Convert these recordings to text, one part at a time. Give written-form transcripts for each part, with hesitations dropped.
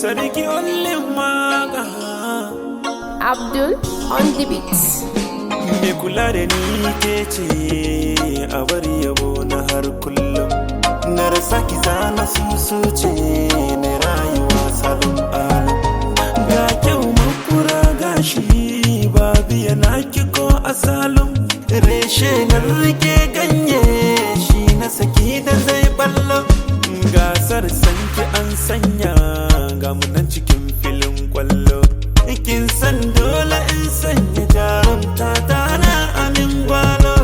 Sarki only maga Abdul on the beats. Me kula da ni ke ce a bari yabo na har kullum. Na rasa ki zana susu ce na rayuwa salon alam. Ga kyau makura gashi babu yana ki ko asalin. Reshe na rike ganye shi na saki da zai ballo. Gasar sanki an sanya ga munan cikin filin kwallo. Kin san dole in sanya jarumta ta na amin gwalo.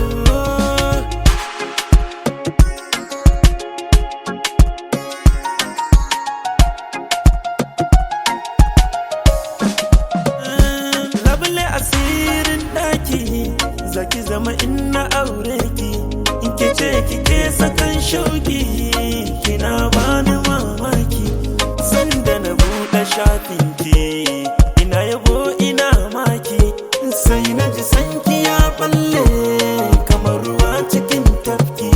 Labule asirin daki zaki zama inna aure ki. In ke ce kike sakan shauki kina bani mamaki. Sanda na buɗe shafin ki ina yabo ina maki. Sai na ji sanki ya balle kamar ruwa cikin tafki.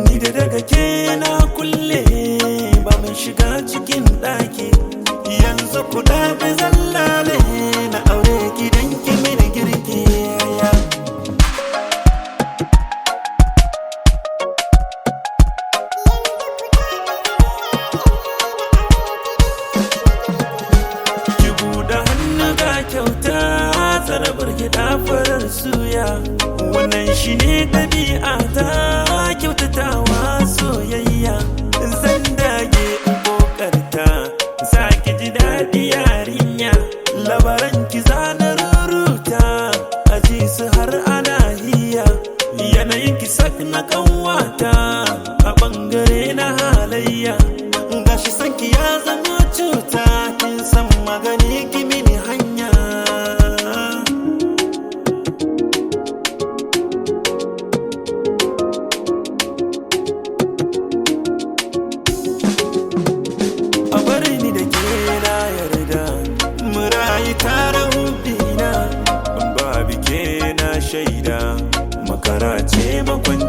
Ni da daga ke na kulle ba mai shiga cikin ɗaki. Yanzu kuɗa da zallale na aure gidan ki mini girki ya. Ki buɗe hannu ga kyauta tsarabar gida farar suya. Wannan shi ne ɗabi'a ta kyautatawa soyayya. Zan dage in ƙoƙarta za ki ji daɗi yarinya. Labaran ki zana ruruta a ji su har ana hiya. Yanayin ki sak na ƙanwata a ɓangare na halayya. Gashi sanki ya zama cuta kin san magani ki mini hanya. A bari ni da ke na yarda mu rayu tare hubina. Babu ke na shaida makara ce makon